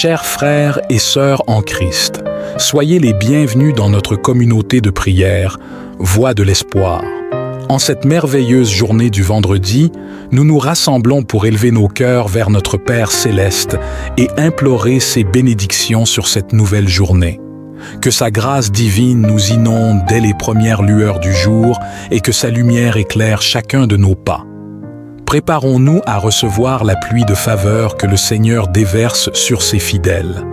Chers frères et sœurs en Christ, soyez les bienvenus dans notre communauté de prière, Voix de l'espoir. En cette merveilleuse journée du vendredi, nous nous rassemblons pour élever nos cœurs vers notre Père céleste et implorer ses bénédictions sur cette nouvelle journée. Que sa grâce divine nous inonde dès les premières lueurs du jour et que sa lumière éclaire chacun de nos pas. Préparons-nous à recevoir la pluie de faveur que le Seigneur déverse sur ses fidèles.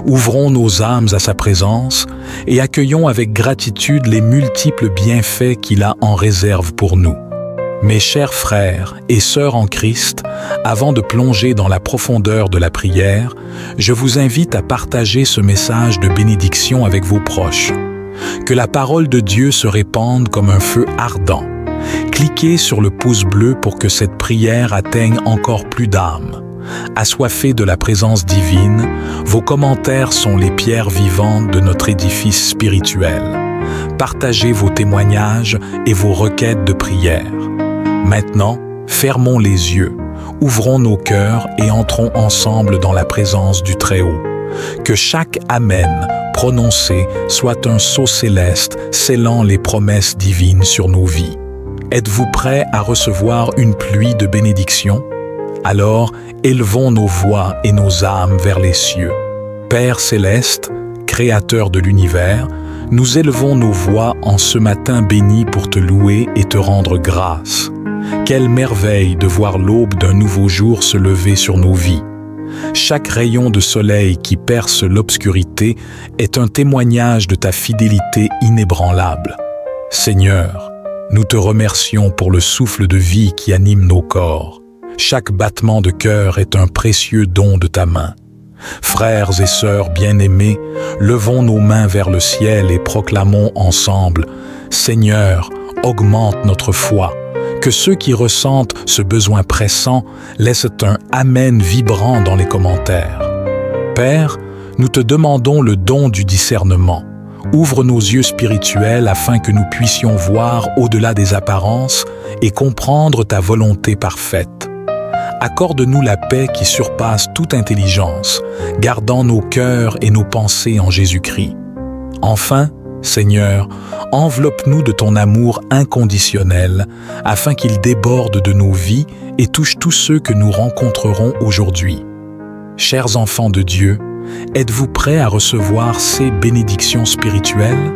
Ouvrons nos âmes à sa présence et accueillons avec gratitude les multiples bienfaits qu'il a en réserve pour nous. Mes chers frères et sœurs en Christ, avant de plonger dans la profondeur de la prière, je vous invite à partager ce message de bénédiction avec vos proches. Que la parole de Dieu se répande comme un feu ardent. Cliquez sur le pouce bleu pour que cette prière atteigne encore plus d'âmes. Assoiffés de la présence divine, vos commentaires sont les pierres vivantes de notre édifice spirituel. Partagez vos témoignages et vos requêtes de prière. Maintenant, fermons les yeux, ouvrons nos cœurs et entrons ensemble dans la présence du Très-Haut. Que chaque Amen prononcé soit un sceau céleste scellant les promesses divines sur nos vies. Êtes-vous prêts à recevoir une pluie de bénédictions? Alors, élevons nos voix et nos âmes vers les cieux. Père céleste, Créateur de l'univers, nous élevons nos voix en ce matin béni pour te louer et te rendre grâce. Quelle merveille de voir l'aube d'un nouveau jour se lever sur nos vies. Chaque rayon de soleil qui perce l'obscurité est un témoignage de ta fidélité inébranlable. Seigneur, nous te remercions pour le souffle de vie qui anime nos corps. Chaque battement de cœur est un précieux don de ta main. Frères et sœurs bien-aimés, levons nos mains vers le ciel et proclamons ensemble « Seigneur, augmente notre foi ». Que ceux qui ressentent ce besoin pressant laissent un « Amen » vibrant dans les commentaires. Père, nous te demandons le don du discernement. Ouvre nos yeux spirituels afin que nous puissions voir au-delà des apparences et comprendre ta volonté parfaite. Accorde-nous la paix qui surpasse toute intelligence, gardant nos cœurs et nos pensées en Jésus-Christ. Enfin, Seigneur, enveloppe-nous de ton amour inconditionnel, afin qu'il déborde de nos vies et touche tous ceux que nous rencontrerons aujourd'hui. Chers enfants de Dieu, êtes-vous prêts à recevoir ces bénédictions spirituelles?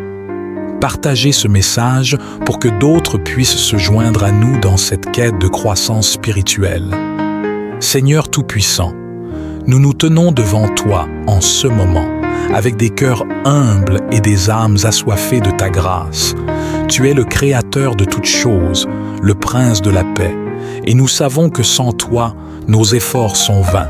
Partagez ce message pour que d'autres puissent se joindre à nous dans cette quête de croissance spirituelle. Seigneur Tout-Puissant, nous nous tenons devant toi en ce moment, avec des cœurs humbles et des âmes assoiffées de ta grâce. Tu es le Créateur de toutes choses, le Prince de la paix, et nous savons que sans toi, nos efforts sont vains.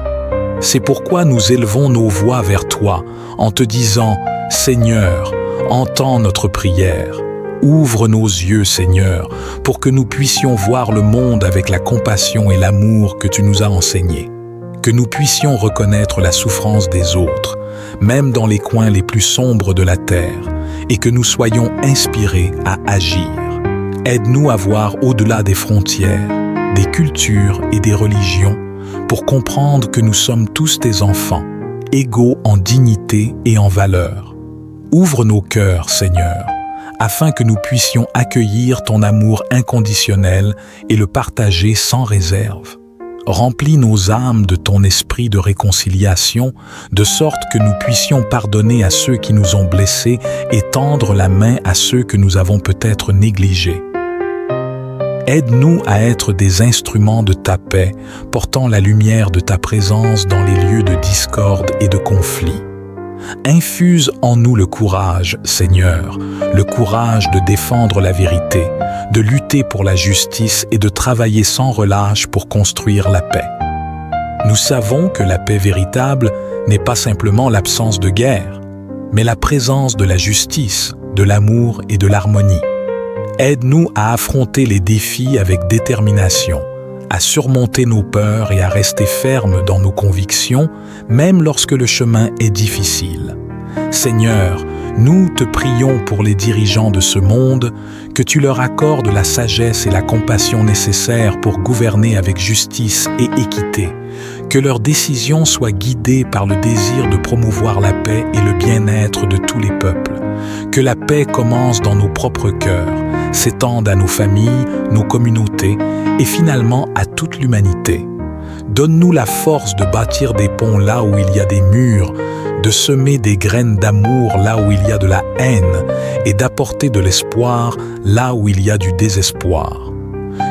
C'est pourquoi nous élevons nos voix vers toi en te disant « Seigneur, entends notre prière ». Ouvre nos yeux, Seigneur, pour que nous puissions voir le monde avec la compassion et l'amour que tu nous as enseignés. Que nous puissions reconnaître la souffrance des autres, même dans les coins les plus sombres de la terre, et que nous soyons inspirés à agir. Aide-nous à voir au-delà des frontières, des cultures et des religions, pour comprendre que nous sommes tous tes enfants, égaux en dignité et en valeur. Ouvre nos cœurs, Seigneur, afin que nous puissions accueillir ton amour inconditionnel et le partager sans réserve. Remplis nos âmes de ton esprit de réconciliation, de sorte que nous puissions pardonner à ceux qui nous ont blessés et tendre la main à ceux que nous avons peut-être négligés. Aide-nous à être des instruments de ta paix, portant la lumière de ta présence dans les lieux de discorde et de conflit. Infuse en nous le courage, Seigneur, le courage de défendre la vérité, de lutter pour la justice et de travailler sans relâche pour construire la paix. Nous savons que la paix véritable n'est pas simplement l'absence de guerre, mais la présence de la justice, de l'amour et de l'harmonie. Aide-nous à affronter les défis avec détermination, à surmonter nos peurs et à rester fermes dans nos convictions, même lorsque le chemin est difficile. Seigneur, nous te prions pour les dirigeants de ce monde, que tu leur accordes la sagesse et la compassion nécessaires pour gouverner avec justice et équité, Que leurs décisions soient guidées par le désir de promouvoir la paix et le bien-être de tous les peuples. Que la paix commence dans nos propres cœurs, s'étende à nos familles, nos communautés et finalement à toute l'humanité. Donne-nous la force de bâtir des ponts là où il y a des murs, de semer des graines d'amour là où il y a de la haine et d'apporter de l'espoir là où il y a du désespoir.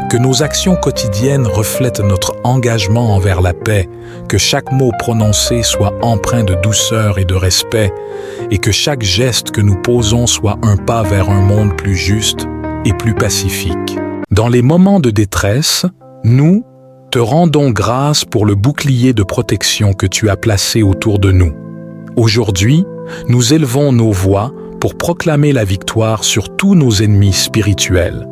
Que nos actions quotidiennes reflètent notre engagement envers la paix, que chaque mot prononcé soit empreint de douceur et de respect, et que chaque geste que nous posons soit un pas vers un monde plus juste et plus pacifique. Dans les moments de détresse, nous te rendons grâce pour le bouclier de protection que tu as placé autour de nous. Aujourd'hui, nous élevons nos voix pour proclamer la victoire sur tous nos ennemis spirituels.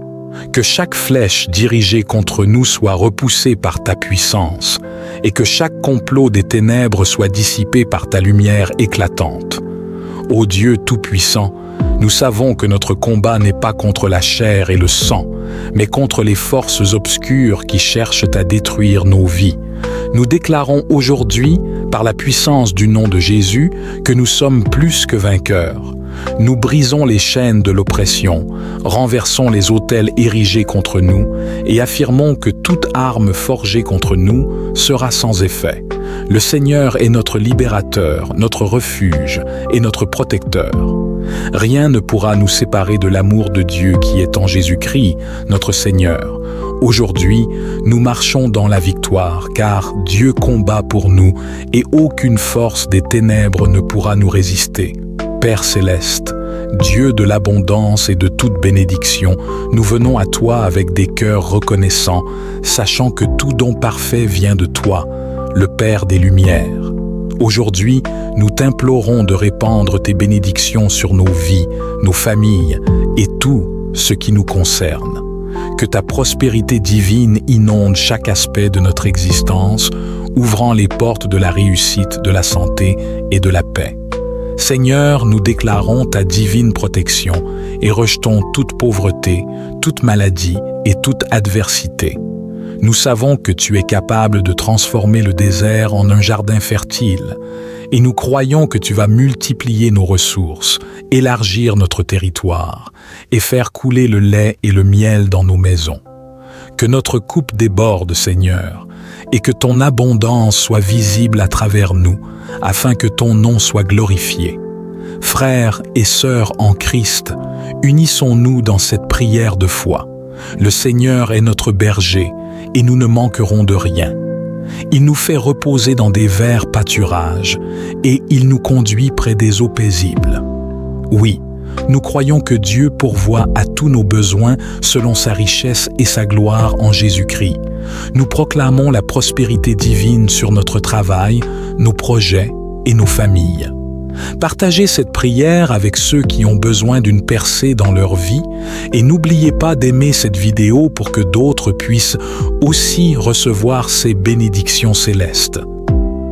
Que chaque flèche dirigée contre nous soit repoussée par ta puissance et que chaque complot des ténèbres soit dissipé par ta lumière éclatante. Ô Dieu Tout-Puissant, nous savons que notre combat n'est pas contre la chair et le sang, mais contre les forces obscures qui cherchent à détruire nos vies. Nous déclarons aujourd'hui, par la puissance du nom de Jésus, que nous sommes plus que vainqueurs. Nous brisons les chaînes de l'oppression, renversons les autels érigés contre nous et affirmons que toute arme forgée contre nous sera sans effet. Le Seigneur est notre libérateur, notre refuge et notre protecteur. Rien ne pourra nous séparer de l'amour de Dieu qui est en Jésus-Christ, notre Seigneur. Aujourd'hui, nous marchons dans la victoire, car Dieu combat pour nous et aucune force des ténèbres ne pourra nous résister. Père céleste, Dieu de l'abondance et de toute bénédiction, nous venons à toi avec des cœurs reconnaissants, sachant que tout don parfait vient de toi, le Père des Lumières. Aujourd'hui, nous t'implorons de répandre tes bénédictions sur nos vies, nos familles et tout ce qui nous concerne. Que ta prospérité divine inonde chaque aspect de notre existence, ouvrant les portes de la réussite, de la santé et de la paix. Seigneur, nous déclarons ta divine protection et rejetons toute pauvreté, toute maladie et toute adversité. Nous savons que tu es capable de transformer le désert en un jardin fertile et nous croyons que tu vas multiplier nos ressources, élargir notre territoire et faire couler le lait et le miel dans nos maisons. Que notre coupe déborde, Seigneur, et que ton abondance soit visible à travers nous, afin que ton nom soit glorifié. Frères et sœurs en Christ, unissons-nous dans cette prière de foi. Le Seigneur est notre berger, et nous ne manquerons de rien. Il nous fait reposer dans des verts pâturages, et il nous conduit près des eaux paisibles. Oui, nous croyons que Dieu pourvoit à tous nos besoins selon sa richesse et sa gloire en Jésus-Christ. Nous proclamons la prospérité divine sur notre travail, nos projets et nos familles. Partagez cette prière avec ceux qui ont besoin d'une percée dans leur vie et n'oubliez pas d'aimer cette vidéo pour que d'autres puissent aussi recevoir ces bénédictions célestes.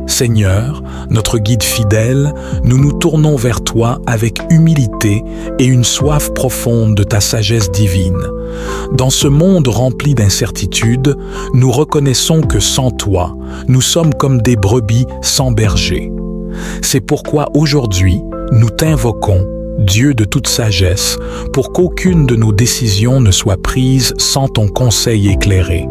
Seigneur, notre guide fidèle, nous nous tournons vers toi avec humilité et une soif profonde de ta sagesse divine. Dans ce monde rempli d'incertitudes, nous reconnaissons que sans toi, nous sommes comme des brebis sans berger. C'est pourquoi aujourd'hui, nous t'invoquons, Dieu de toute sagesse, pour qu'aucune de nos décisions ne soit prise sans ton conseil éclairé.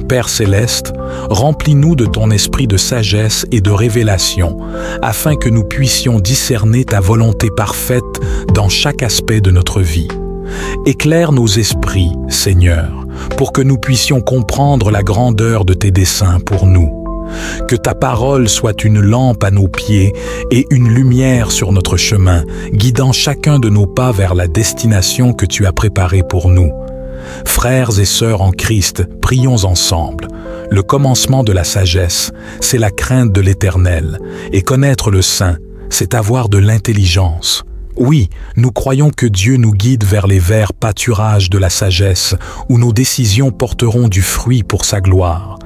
Père céleste, remplis-nous de ton esprit de sagesse et de révélation, afin que nous puissions discerner ta volonté parfaite dans chaque aspect de notre vie. Éclaire nos esprits, Seigneur, pour que nous puissions comprendre la grandeur de tes desseins pour nous. Que ta parole soit une lampe à nos pieds et une lumière sur notre chemin, guidant chacun de nos pas vers la destination que tu as préparée pour nous. Frères et sœurs en Christ, prions ensemble. Le commencement de la sagesse, c'est la crainte de l'Éternel, et connaître le Saint, c'est avoir de l'intelligence. Oui, nous croyons que Dieu nous guide vers les verts pâturages de la sagesse, où nos décisions porteront du fruit pour sa gloire.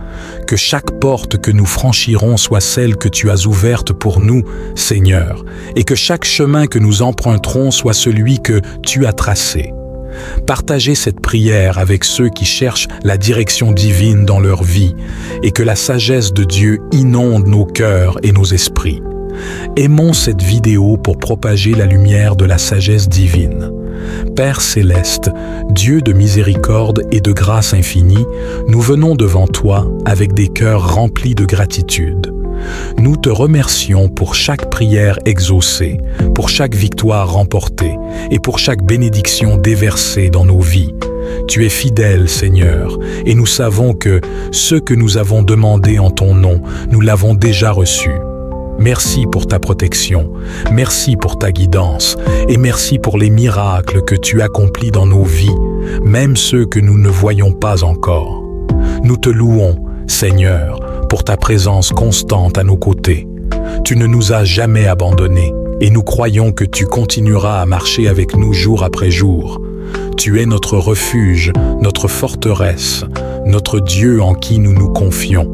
Que chaque porte que nous franchirons soit celle que tu as ouverte pour nous, Seigneur, et que chaque chemin que nous emprunterons soit celui que tu as tracé. Partagez cette prière avec ceux qui cherchent la direction divine dans leur vie et que la sagesse de Dieu inonde nos cœurs et nos esprits. Aimons cette vidéo pour propager la lumière de la sagesse divine. Père céleste, Dieu de miséricorde et de grâce infinie, nous venons devant toi avec des cœurs remplis de gratitude. Nous te remercions pour chaque prière exaucée, pour chaque victoire remportée et pour chaque bénédiction déversée dans nos vies. Tu es fidèle, Seigneur, et nous savons que ce que nous avons demandé en ton nom, nous l'avons déjà reçu. Merci pour ta protection, merci pour ta guidance et merci pour les miracles que tu accomplis dans nos vies, même ceux que nous ne voyons pas encore. Nous te louons, Seigneur, pour ta présence constante à nos côtés. Tu ne nous as jamais abandonnés et nous croyons que tu continueras à marcher avec nous jour après jour. Tu es notre refuge, notre forteresse, notre Dieu en qui nous nous confions.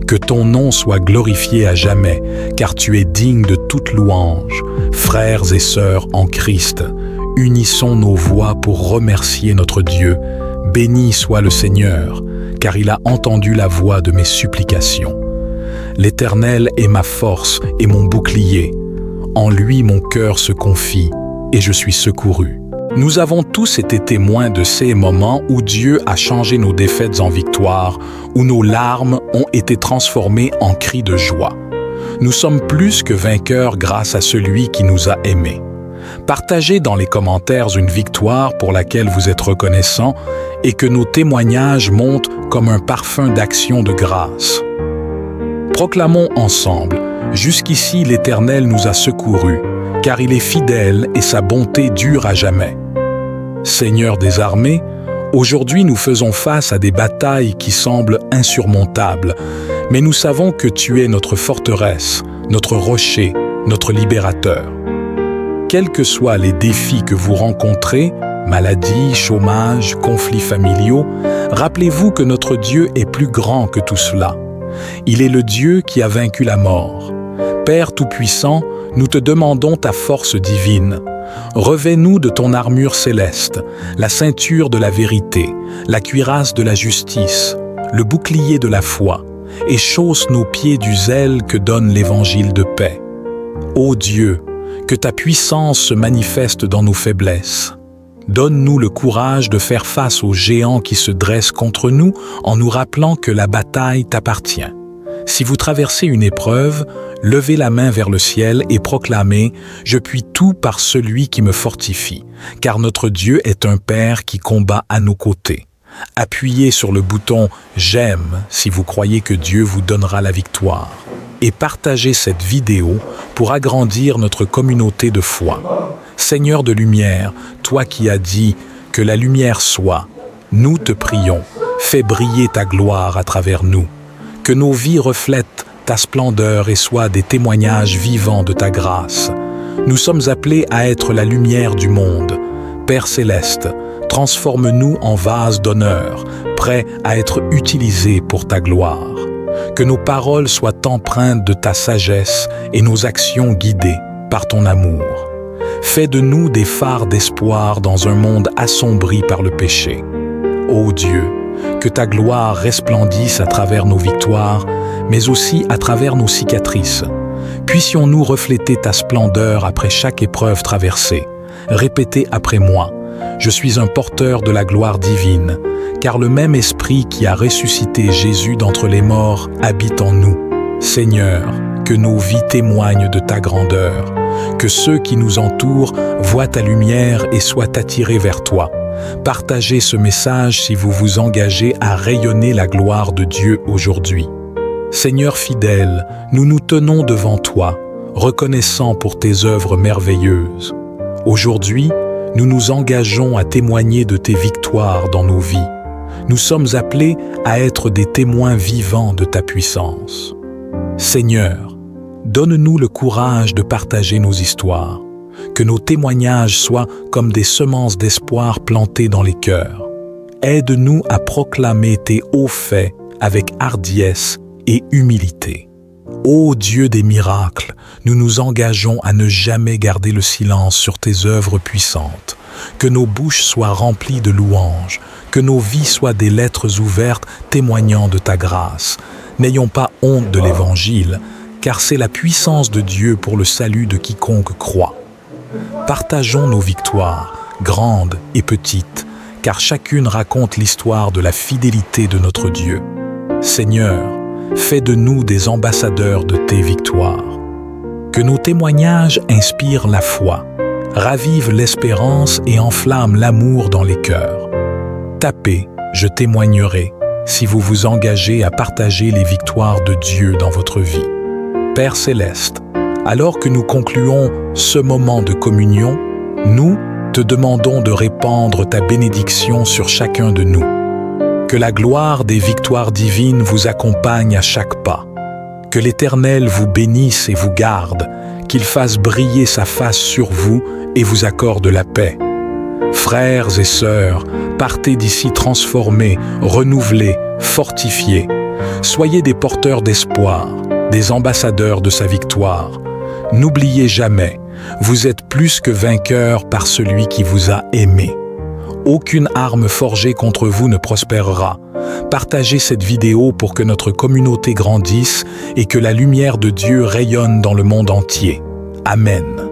Que ton nom soit glorifié à jamais, car tu es digne de toute louange. Frères et sœurs en Christ, unissons nos voix pour remercier notre Dieu. Béni soit le Seigneur, car il a entendu la voix de mes supplications. L'Éternel est ma force et mon bouclier. En lui mon cœur se confie, et je suis secouru. Nous avons tous été témoins de ces moments où Dieu a changé nos défaites en victoire, où nos larmes ont été transformées en cris de joie. Nous sommes plus que vainqueurs grâce à celui qui nous a aimés. Partagez dans les commentaires une victoire pour laquelle vous êtes reconnaissant et que nos témoignages montent comme un parfum d'action de grâce. Proclamons ensemble, jusqu'ici l'Éternel nous a secourus, car il est fidèle et sa bonté dure à jamais. Seigneur des armées, aujourd'hui nous faisons face à des batailles qui semblent insurmontables, mais nous savons que tu es notre forteresse, notre rocher, notre libérateur. Quels que soient les défis que vous rencontrez, maladies, chômage, conflits familiaux, rappelez-vous que notre Dieu est plus grand que tout cela. Il est le Dieu qui a vaincu la mort. Père Tout-Puissant, nous te demandons ta force divine. Revêt-nous de ton armure céleste, la ceinture de la vérité, la cuirasse de la justice, le bouclier de la foi, et chausse nos pieds du zèle que donne l'évangile de paix. Ô Dieu, que ta puissance se manifeste dans nos faiblesses. Donne-nous le courage de faire face aux géants qui se dressent contre nous en nous rappelant que la bataille t'appartient. Si vous traversez une épreuve, levez la main vers le ciel et proclamez « Je puis tout par celui qui me fortifie », car notre Dieu est un Père qui combat à nos côtés. Appuyez sur le bouton « J'aime » si vous croyez que Dieu vous donnera la victoire. Et partagez cette vidéo pour agrandir notre communauté de foi. Seigneur de lumière, toi qui as dit « Que la lumière soit », nous te prions, fais briller ta gloire à travers nous. Que nos vies reflètent ta splendeur et soient des témoignages vivants de ta grâce. Nous sommes appelés à être la lumière du monde. Père céleste, transforme-nous en vases d'honneur, prêts à être utilisés pour ta gloire. Que nos paroles soient empreintes de ta sagesse et nos actions guidées par ton amour. Fais de nous des phares d'espoir dans un monde assombri par le péché. Ô Dieu, que ta gloire resplendisse à travers nos victoires, mais aussi à travers nos cicatrices. Puissions-nous refléter ta splendeur après chaque épreuve traversée. Répétez après moi, je suis un porteur de la gloire divine, car le même esprit qui a ressuscité Jésus d'entre les morts habite en nous. Seigneur, que nos vies témoignent de ta grandeur, que ceux qui nous entourent voient ta lumière et soient attirés vers toi. Partagez ce message si vous vous engagez à rayonner la gloire de Dieu aujourd'hui. Seigneur fidèle, nous nous tenons devant toi, reconnaissants pour tes œuvres merveilleuses. Aujourd'hui, nous nous engageons à témoigner de tes victoires dans nos vies. Nous sommes appelés à être des témoins vivants de ta puissance. Seigneur, donne-nous le courage de partager nos histoires. Que nos témoignages soient comme des semences d'espoir plantées dans les cœurs. Aide-nous à proclamer tes hauts faits avec hardiesse et humilité. Ô Dieu des miracles, nous nous engageons à ne jamais garder le silence sur tes œuvres puissantes. que nos bouches soient remplies de louanges, que nos vies soient des lettres ouvertes témoignant de ta grâce. N'ayons pas honte de l'Évangile, car c'est la puissance de Dieu pour le salut de quiconque croit. Partageons nos victoires, grandes et petites, car chacune raconte l'histoire de la fidélité de notre Dieu. Seigneur, fais de nous des ambassadeurs de tes victoires. Que nos témoignages inspirent la foi, ravivent l'espérance et enflamment l'amour dans les cœurs. Tapez, je témoignerai, si vous vous engagez à partager les victoires de Dieu dans votre vie. Père céleste, alors que nous concluons ce moment de communion, nous te demandons de répandre ta bénédiction sur chacun de nous. Que la gloire des victoires divines vous accompagne à chaque pas. Que l'Éternel vous bénisse et vous garde, qu'il fasse briller sa face sur vous et vous accorde la paix. Frères et sœurs, partez d'ici transformés, renouvelés, fortifiés. Soyez des porteurs d'espoir, des ambassadeurs de sa victoire. N'oubliez jamais, vous êtes plus que vainqueurs par celui qui vous a aimé. Aucune arme forgée contre vous ne prospérera. Partagez cette vidéo pour que notre communauté grandisse et que la lumière de Dieu rayonne dans le monde entier. Amen.